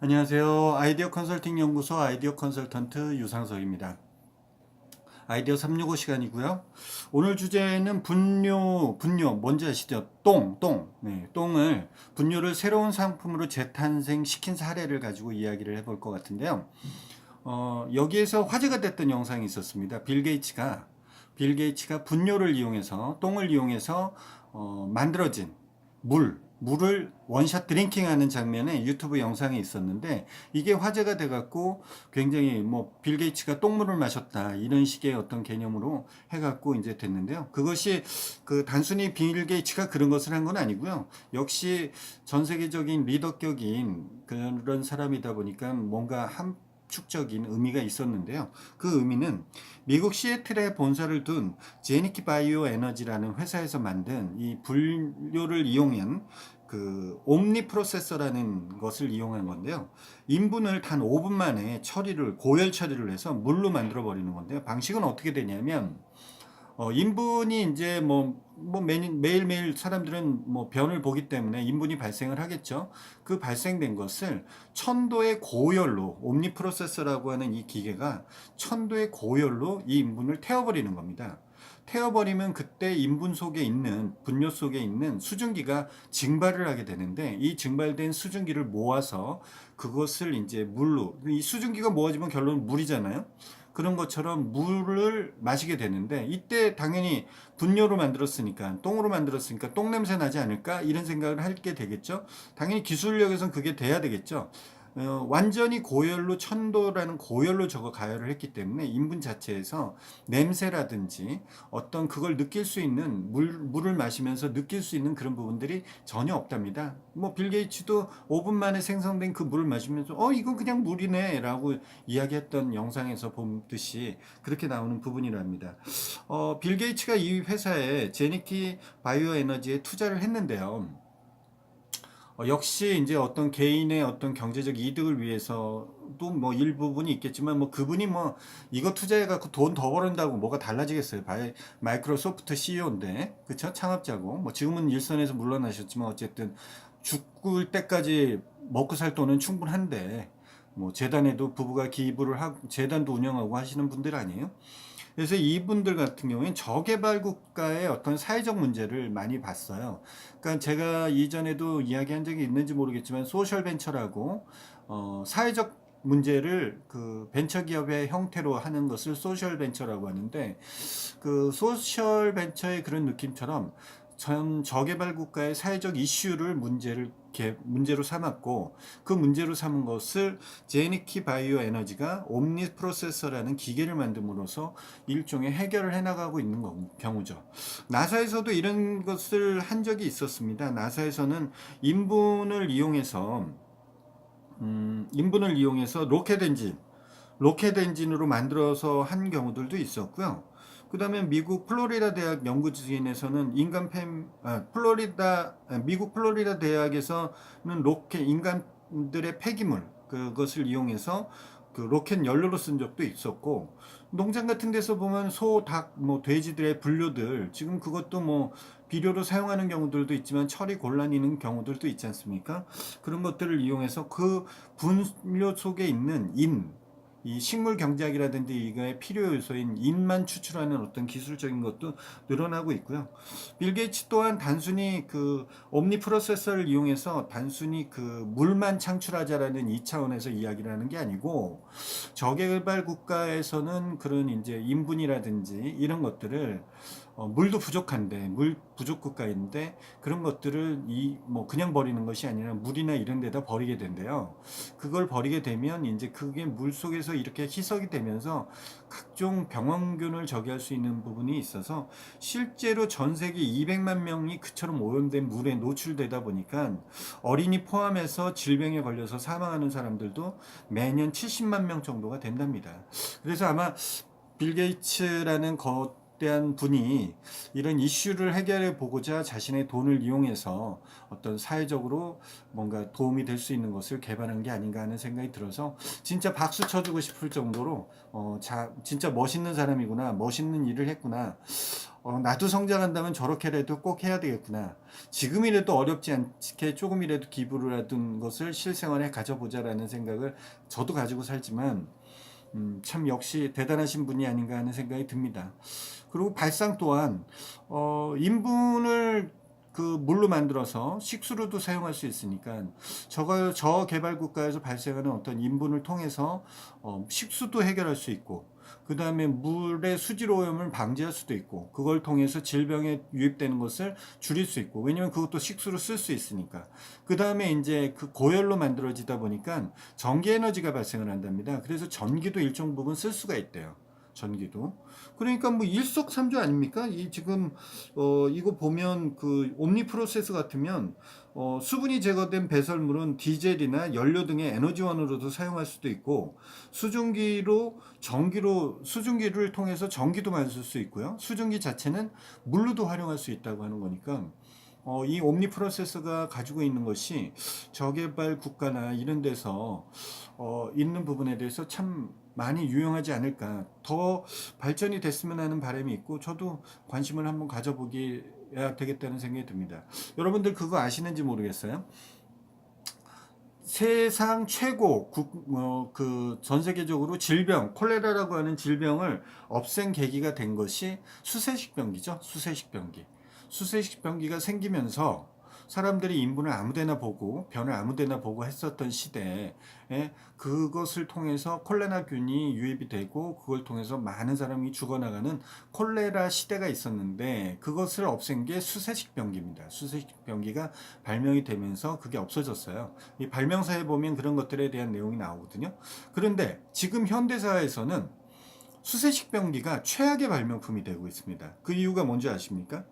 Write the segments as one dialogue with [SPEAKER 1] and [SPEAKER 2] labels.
[SPEAKER 1] 안녕하세요. 아이디어 컨설팅 연구소 아이디어 컨설턴트 유상석입니다. 아이디어 365 시간이고요. 오늘 주제는 분뇨, 뭔지 아시죠? 똥. 네, 똥을, 분뇨를 새로운 상품으로 재탄생시킨 사례를 가지고 이야기를 해볼 것 같은데요. 여기에서 화제가 됐던 영상이 있었습니다. 빌 게이츠가 분뇨를 이용해서, 똥을 이용해서, 만들어진 물을 원샷 드링킹하는 장면에 유튜브 영상이 있었는데, 이게 화제가 돼갖고 굉장히 빌 게이츠가 똥물을 마셨다 이런 식의 어떤 개념으로 해갖고 이제 됐는데요. 그것이 단순히 빌 게이츠가 그런 것을 한 건 아니고요. 역시 전 세계적인 리더격인 그런 사람이다 보니까 뭔가 축적인 의미가 있었는데요. 그 의미는 미국 시애틀에 본사를 둔 제니키 바이오 에너지라는 회사에서 만든 이 분뇨를 이용한 옴니 프로세서라는 것을 이용한 건데요. 인분을 단 5분 만에 고열 처리를 해서 물로 만들어 버리는 건데요. 방식은 어떻게 되냐면 인분이 이제 매일매일 사람들은 변을 보기 때문에 인분이 발생을 하겠죠. 그 발생된 것을 1000도의 고열로, 옴니 프로세서라고 하는 이 기계가 1000도의 고열로 이 인분을 태워버리는 겁니다. 태워버리면 그때 인분 속에 있는, 분뇨 속에 있는 수증기가 증발을 하게 되는데, 이 증발된 수증기를 모아서 그것을 이제 물로, 이 수증기가 모아지면 결론은 물이잖아요. 그런 것처럼 물을 마시게 되는데, 이때 당연히 분뇨로 만들었으니까, 똥으로 만들었으니까 똥 냄새 나지 않을까 이런 생각을 하게 되겠죠. 당연히 기술력에선 그게 돼야 되겠죠. 완전히 고열로 1000도라는 고열로 저거 가열을 했기 때문에 인분 자체에서 냄새라든지 어떤 그걸 느낄 수 있는 물을 마시면서 느낄 수 있는 그런 부분들이 전혀 없답니다. 빌 게이츠도 5분 만에 생성된 그 물을 마시면서 이건 그냥 물이네 라고 이야기했던 영상에서 보듯이 그렇게 나오는 부분이랍니다. 빌 게이츠가 이 회사에 제니키 바이오 에너지에 투자를 했는데요. 역시 이제 어떤 개인의 어떤 경제적 이득을 위해서도 일부분이 있겠지만 그분이 이거 투자해 갖고 돈 더 벌은다고 뭐가 달라지겠어요. 마이크로소프트 CEO인데 그쵸, 창업자고 지금은 일선에서 물러나셨지만 어쨌든 죽을 때까지 먹고 살 돈은 충분한데 재단에도 부부가 기부를 하고 재단도 운영하고 하시는 분들 아니에요? 그래서 이분들 같은 경우에는 저개발 국가의 어떤 사회적 문제를 많이 봤어요. 그러니까 제가 이전에도 이야기한 적이 있는지 모르겠지만 소셜 벤처라고 사회적 문제를 벤처 기업의 형태로 하는 것을 소셜 벤처라고 하는데, 소셜 벤처의 그런 느낌처럼 전 저개발 국가의 사회적 이슈를 문제로 삼았고, 그 문제로 삼은 것을 제니키 바이오 에너지가 옴니 프로세서라는 기계를 만듦으로써 일종의 해결을 해나가고 있는 경우죠. 나사에서도 이런 것을 한 적이 있었습니다. 나사에서는 인분을 이용해서 로켓 엔진으로 만들어서 한 경우들도 있었고요. 그 다음에 미국 플로리다 대학 연구진에서는 미국 플로리다 대학에서는 인간들의 폐기물, 그것을 이용해서 로켓 연료로 쓴 적도 있었고, 농장 같은 데서 보면 소, 닭, 돼지들의 분뇨들, 지금 그것도 비료로 사용하는 경우들도 있지만 처리 곤란이 있는 경우들도 있지 않습니까? 그런 것들을 이용해서 그 분뇨 속에 있는 이 식물 경제학이라든지 이거의 필요 요소인 인만 추출하는 어떤 기술적인 것도 늘어나고 있고요. 빌 게이츠 또한 단순히 옴니 프로세서를 이용해서 단순히 물만 창출하자라는 이 차원에서 이야기를 하는 게 아니고, 저개발 국가에서는 그런 이제 인분이라든지 이런 것들을 물도 부족한데, 물 부족 국가인데 그런 것들을 그냥 버리는 것이 아니라 물이나 이런 데다 버리게 된대요. 그걸 버리게 되면 이제 그게 물 속에서 이렇게 희석이 되면서 각종 병원균을 저기할 수 있는 부분이 있어서 실제로 전 세계 200만 명이 그처럼 오염된 물에 노출되다 보니까 어린이 포함해서 질병에 걸려서 사망하는 사람들도 매년 70만 명 정도가 된답니다. 그래서 아마 빌 게이츠라는 대한 분이 이런 이슈를 해결해 보고자 자신의 돈을 이용해서 어떤 사회적으로 뭔가 도움이 될 수 있는 것을 개발한 게 아닌가 하는 생각이 들어서 진짜 박수 쳐주고 싶을 정도로 진짜 멋있는 사람이구나, 멋있는 일을 했구나, 나도 성장한다면 저렇게라도 꼭 해야 되겠구나, 지금이라도 어렵지 않게 조금이라도 기부를 하던 것을 실생활에 가져보자라는 생각을 저도 가지고 살지만 참 역시 대단하신 분이 아닌가 하는 생각이 듭니다. 그리고 발상 또한 인분을 그 물로 만들어서 식수로도 사용할 수 있으니까 저 개발 국가에서 발생하는 어떤 인분을 통해서 식수도 해결할 수 있고, 그 다음에 물의 수질 오염을 방지할 수도 있고, 그걸 통해서 질병에 유입되는 것을 줄일 수 있고, 왜냐면 그것도 식수로 쓸 수 있으니까. 그 다음에 이제 그 고열로 만들어지다 보니까 전기 에너지가 발생을 한답니다. 그래서 전기도 일정 부분 쓸 수가 있대요. 전기도. 그러니까 뭐 일석삼조 아닙니까? 이 지금 이거 보면 그 옴니 프로세스 같으면 수분이 제거된 배설물은 디젤이나 연료 등의 에너지원으로도 사용할 수도 있고, 수증기를 통해서 전기도 만들 수 있고요. 수증기 자체는 물로도 활용할 수 있다고 하는 거니까 이 옴니 프로세서가 가지고 있는 것이 저개발 국가나 이런 데서 있는 부분에 대해서 참 많이 유용하지 않을까, 더 발전이 됐으면 하는 바람이 있고, 저도 관심을 한번 가져보기야 되겠다는 생각이 듭니다. 여러분들 그거 아시는지 모르겠어요. 세상 최고 전 세계적으로 콜레라라고 하는 질병을 없앤 계기가 된 것이 수세식병기죠. 수세식병기가 생기면서 사람들이 인분을 아무데나 보고 변을 아무데나 보고 했었던 시대에 그것을 통해서 콜레라균이 유입이 되고, 그걸 통해서 많은 사람이 죽어나가는 콜레라 시대가 있었는데, 그것을 없앤 게 수세식병기입니다. 수세식병기가 발명이 되면서 그게 없어졌어요. 이 발명사에 보면 그런 것들에 대한 내용이 나오거든요. 그런데 지금 현대사에서는 수세식병기가 최악의 발명품이 되고 있습니다. 그 이유가 뭔지 아십니까?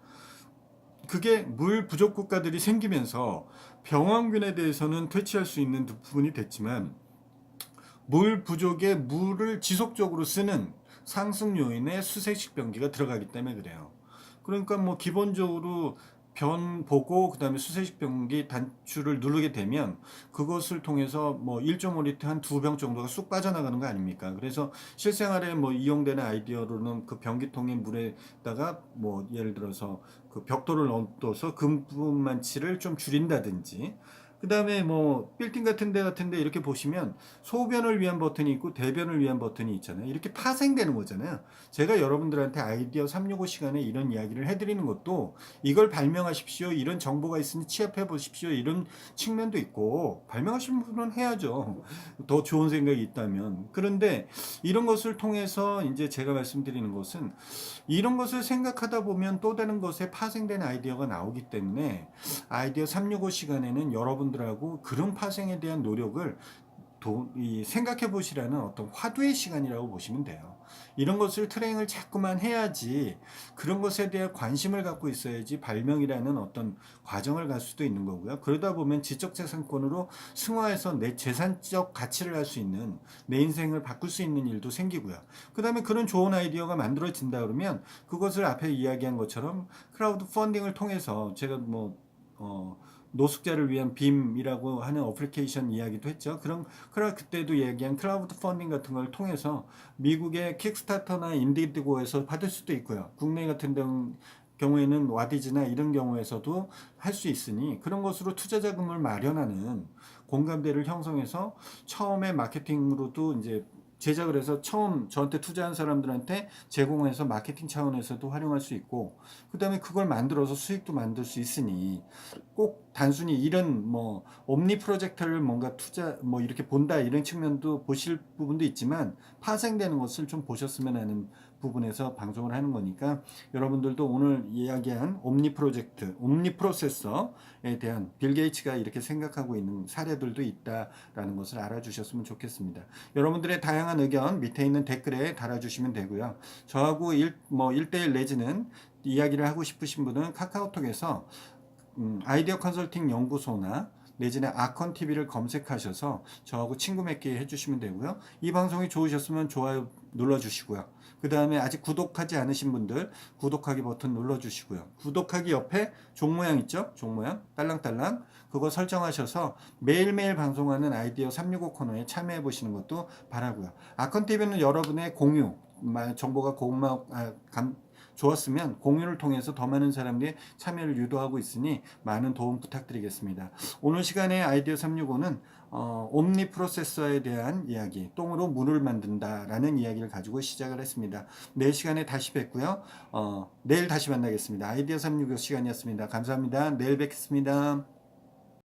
[SPEAKER 1] 그게 물 부족 국가들이 생기면서 병원균에 대해서는 퇴치할 수 있는 부분이 됐지만, 물 부족에 물을 지속적으로 쓰는 상승 요인에 수세식병기가 들어가기 때문에 그래요. 그러니까 뭐 기본적으로 변 보고 그다음에 수세식병기 단추를 누르게 되면 그것을 통해서 뭐 1.5리터 한 2병 정도가 쑥 빠져나가는 거 아닙니까? 그래서 실생활에 뭐 이용되는 아이디어로는 그 변기통에 물에다가 뭐 예를 들어서 그 벽돌을 넣어서 금분만치를 좀 줄인다든지, 그 다음에 뭐 빌딩 같은데 이렇게 보시면 소변을 위한 버튼이 있고 대변을 위한 버튼이 있잖아요. 이렇게 파생되는 거잖아요. 제가 여러분들한테 아이디어 365 시간에 이런 이야기를 해드리는 것도, 이걸 발명하십시오, 이런 정보가 있으니 취합해 보십시오, 이런 측면도 있고, 발명하신 분은 해야죠, 더 좋은 생각이 있다면. 그런데 이런 것을 통해서 이제 제가 말씀드리는 것은, 이런 것을 생각하다 보면 또 다른 것에 파생된 아이디어가 나오기 때문에 아이디어 365 시간에는 여러분들하고 그런 파생에 대한 노력을 생각해 보시라는 어떤 화두의 시간이라고 보시면 돼요. 이런 것을 트레이닝을 자꾸만 해야지, 그런 것에 대한 관심을 갖고 있어야지 발명이라는 어떤 과정을 갈 수도 있는 거고요. 그러다 보면 지적재산권으로 승화해서 내 재산적 가치를 할 수 있는, 내 인생을 바꿀 수 있는 일도 생기고요. 그 다음에 그런 좋은 아이디어가 만들어진다 그러면 그것을 앞에 이야기한 것처럼 크라우드 펀딩을 통해서, 제가 뭐 노숙자를 위한 빔이라고 하는 어플리케이션 이야기도 했죠. 그때도 얘기한 크라우드 펀딩 같은 걸 통해서 미국의 킥스타터나 인디고에서 받을 수도 있고요. 국내 같은 경우에는 와디즈나 이런 경우에서도 할 수 있으니, 그런 것으로 투자 자금을 마련하는 공감대를 형성해서 처음에 마케팅으로도 이제 제작을 해서 처음 저한테 투자한 사람들한테 제공해서 마케팅 차원에서도 활용할 수 있고, 그 다음에 그걸 만들어서 수익도 만들 수 있으니, 꼭 단순히 이런 뭐 옴니 프로젝터를 뭔가 투자 뭐 이렇게 본다 이런 측면도 보실 부분도 있지만, 파생되는 것을 좀 보셨으면 하는 부분에서 방송을 하는 거니까, 여러분들도 오늘 이야기한 옴니 프로젝트, 옴니 프로세서에 대한 빌 게이츠가 이렇게 생각하고 있는 사례들도 있다라는 것을 알아주셨으면 좋겠습니다. 여러분들의 다양한 의견 밑에 있는 댓글에 달아주시면 되고요. 저하고 1대1 내지는 이야기를 하고 싶으신 분은 카카오톡에서 아이디어 컨설팅 연구소나 내지는 아컨TV를 검색하셔서 저하고 친구 맺기 해주시면 되고요. 이 방송이 좋으셨으면 좋아요 눌러주시고요. 그 다음에 아직 구독하지 않으신 분들 구독하기 버튼 눌러주시고요. 구독하기 옆에 종 모양 있죠? 종 모양 딸랑딸랑 그거 설정하셔서 매일매일 방송하는 아이디어 365 코너에 참여해 보시는 것도 바라고요. 아컨TV는 여러분의 공유 정보가 좋았으면 공유를 통해서 더 많은 사람들이 참여를 유도하고 있으니 많은 도움 부탁드리겠습니다. 오늘 시간에 아이디어 365는 옴니 프로세서에 대한 이야기, 똥으로 물을 만든다라는 이야기를 가지고 시작을 했습니다. 내일 시간에 다시 뵙고요. 내일 다시 만나겠습니다. 아이디어 365 시간이었습니다. 감사합니다. 내일 뵙겠습니다.